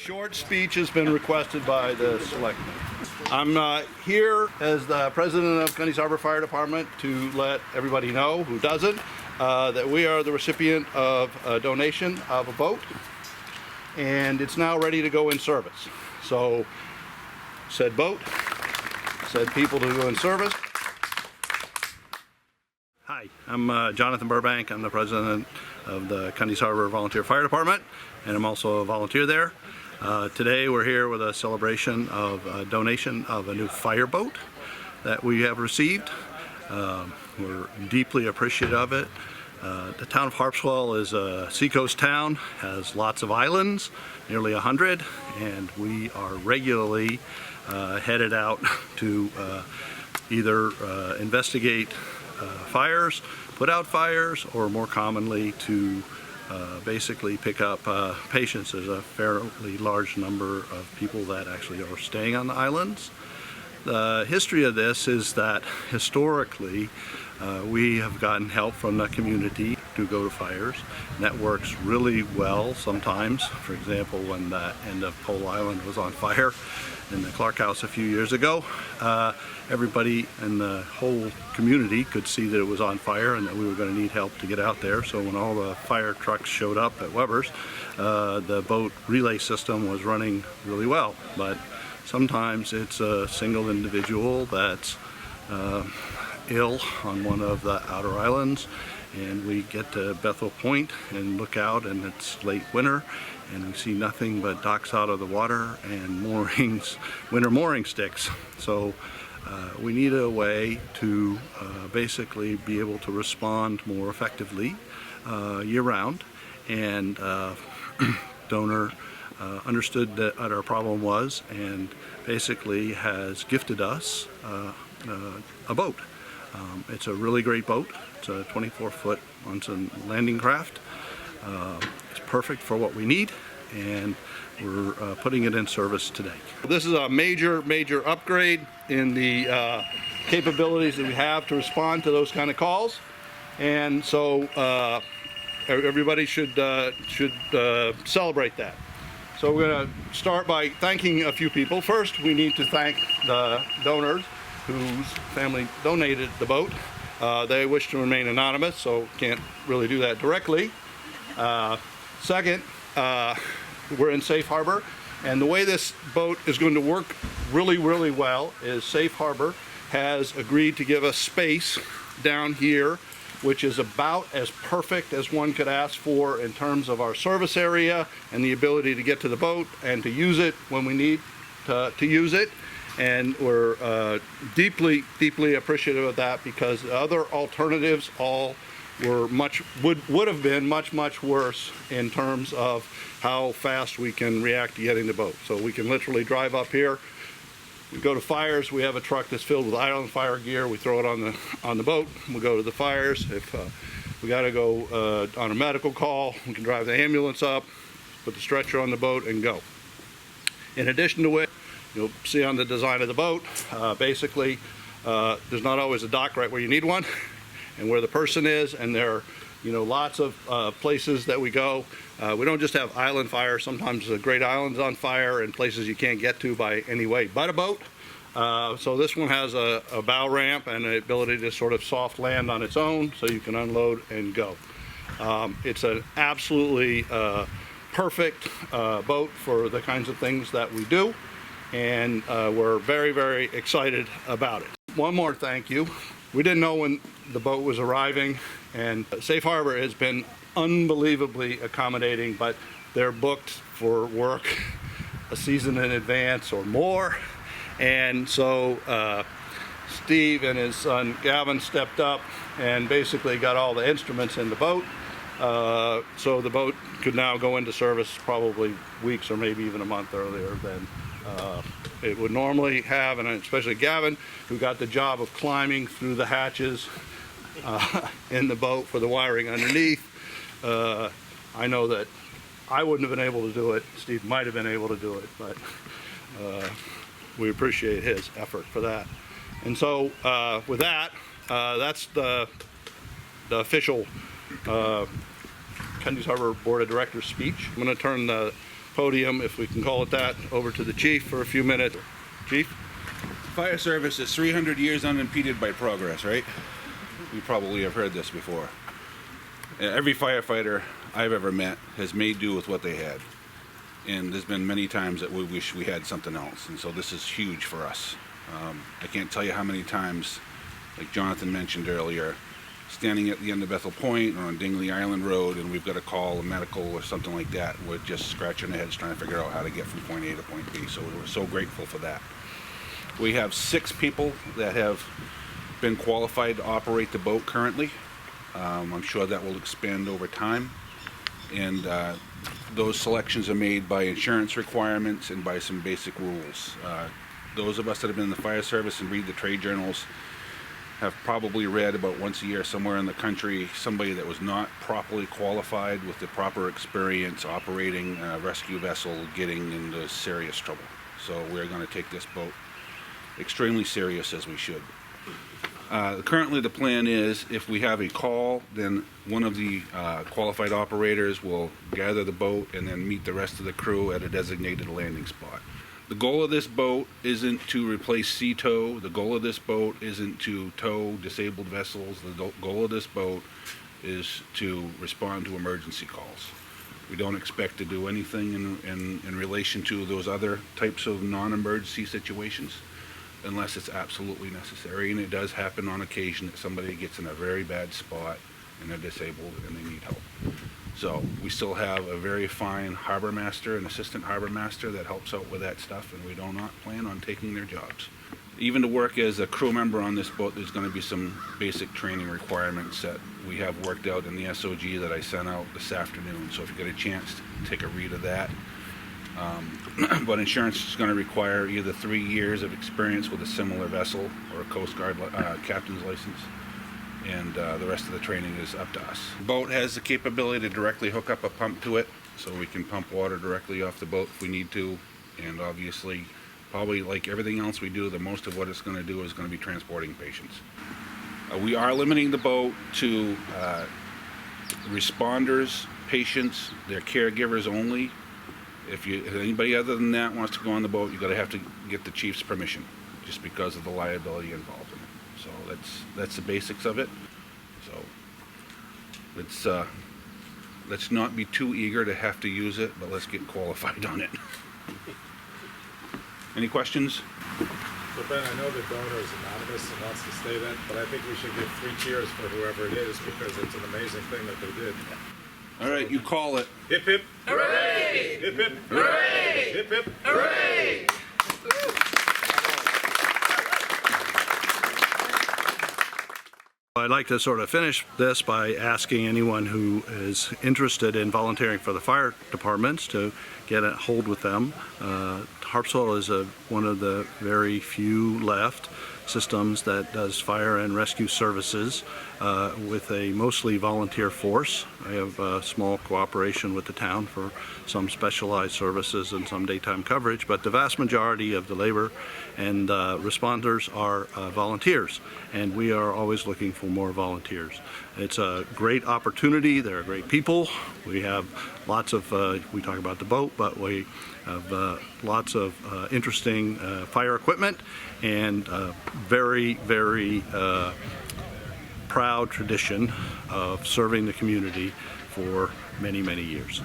short speech has been requested by the selectmen. I'm here as the president of Cundy Harbor Fire Department to let everybody know, who doesn't, that we are the recipient of a donation of a boat, and it's now ready to go in service. So, said boat, said people to go in service. Hi, I'm Jonathan Burbank. I'm the president of the Cundy Harbor Volunteer Fire Department, and I'm also a volunteer there. Today we're here with a celebration of a donation of a new fireboat that we have received. We're deeply appreciative of it. The town of Harpswell is a seacoast town, has lots of islands, nearly 100, and we are regularly headed out to either investigate fires, put out fires, or more commonly to basically pick up patients. There's a fairly large number of people that actually are staying on the islands. The history of this is that historically we have gotten help from the community to go to fires, and that works really well sometimes. For example, when the end of Pole Island was on fire in the Clark House a few years ago, everybody in the whole community could see that it was on fire and that we were going to need help to get out there. So when all the fire trucks showed up at Weber's, the boat relay system was running really well. But sometimes it's a single individual that's ill on one of the outer islands, and we get to Bethel Point and look out, and it's late winter, and we see nothing but docks out of the water and moorings, winter mooring sticks. So we need a way to basically be able to respond more effectively year-round, and donor understood that what our problem was and basically has gifted us a boat. It's a really great boat. It's a 24-foot Munson landing craft. It's perfect for what we need, and we're putting it in service today. This is a major upgrade in the capabilities that we have to respond to those kind of calls, and so everybody should celebrate that. So we're going to start by thanking a few people. First, we need to thank the donors whose family donated the boat. They wish to remain anonymous, so can't really do that directly. Second, we're in Safe Harbor, and the way this boat is going to work really well is Safe Harbor has agreed to give us space down here, which is about as perfect as one could ask for in terms of our service area and the ability to get to the boat and to use it when we need to use it. And we're deeply appreciative of that, because the other alternatives all were would have been much worse in terms of how fast we can react to getting the boat. So we can literally drive up here. We go to fires. We have a truck that's filled with island fire gear. We throw it on the boat. We go to the fires. If we got to go on a medical call, we can drive the ambulance up, put the stretcher on the boat, and go. In addition to which, you'll see on the design of the boat, basically, there's not always a dock right where you need one, and where the person is, and there are, lots of places that we go. We don't just have island fire. Sometimes the Great Island's on fire and places you can't get to by any way but a boat. So this one has a bow ramp and the ability to sort of soft land on its own, so you can unload and go. It's an absolutely perfect boat for the kinds of things that we do, and we're very excited about it. One more thank you. We didn't know when the boat was arriving, and Safe Harbor has been unbelievably accommodating, but they're booked for work a season in advance or more, and so Steve and his son Gavin stepped up and basically got all the instruments in the boat, so the boat could now go into service probably weeks or maybe even a month earlier than it would normally have, and especially Gavin, who got the job of climbing through the hatches in the boat for the wiring underneath. I know that I wouldn't have been able to do it. Steve might have been able to do it, but we appreciate his effort for that. And so with that, that's the official Cundy Harbor Board of Directors speech. I'm going to turn the podium, if we can call it that, over to the chief for a few minutes. Chief? Fire service is 300 years unimpeded by progress, right? You probably have heard this before. Every firefighter I've ever met has made do with what they had. And there's been many times that we wish we had something else. And so this is huge for us. I can't tell you how many times, like Jonathan mentioned earlier, standing at the end of Bethel Point or on Dingley Island Road, and we've got to call a medical or something like that. We're just scratching our heads trying to figure out how to get from point A to point B. So we're so grateful for that. We have 6 people that have been qualified to operate the boat currently. I'm sure that will expand over time. And those selections are made by insurance requirements and by some basic rules. Those of us that have been in the fire service and read the trade journals have probably read about once a year somewhere in the country somebody that was not properly qualified with the proper experience operating a rescue vessel getting into serious trouble. So we're going to take this boat extremely serious, as we should. Currently the plan is if we have a call, then one of the qualified operators will gather the boat and then meet the rest of the crew at a designated landing spot. The goal of this boat isn't to replace sea tow. The goal of this boat isn't to tow disabled vessels. The goal of this boat is to respond to emergency calls. We don't expect to do anything in relation to those other types of non-emergency situations unless it's absolutely necessary, and it does happen on occasion that somebody gets in a very bad spot and they're disabled and they need help. So we still have a very fine harbor master and assistant harbor master that helps out with that stuff, and we do not plan on taking their jobs. Even to work as a crew member on this boat, there's going to be some basic training requirements that we have worked out in the SOG that I sent out this afternoon. So if you get a chance to take a read of that. But insurance is going to require either 3 years of experience with a similar vessel or a Coast Guard captain's license, and the rest of the training is up to us. The boat has the capability to directly hook up a pump to it, so we can pump water directly off the boat if we need to, and obviously, probably like everything else we do, the most of what it's going to do is going to be transporting patients. We are limiting the boat to responders, patients, their caregivers only. If anybody other than that wants to go on the boat, you're going to have to get the chief's permission, just because of the liability involved in it. So that's the basics of it. So let's not be too eager to have to use it, but let's get qualified on it. Any questions? So Ben, I know the donor is anonymous and wants to stay that, but I think we should give 3 cheers for whoever it is because it's an amazing thing that they did. All right, you call it. Hip hip. Hooray! Hip hip. Hooray! Hip hip. Hooray! I'd like to sort of finish this by asking anyone who is interested in volunteering for the fire departments to get a hold with them. Harpswell is one of the very few left systems that does fire and rescue services with a mostly volunteer force. I have a small cooperation with the town for some specialized services and some daytime coverage, but the vast majority of the labor and responders are volunteers, and we are always looking for more volunteers. It's a great opportunity. They're great people. We have lots of, we talk about the boat, but we have lots of interesting fire equipment and very, very proud tradition of serving the community for many, many years.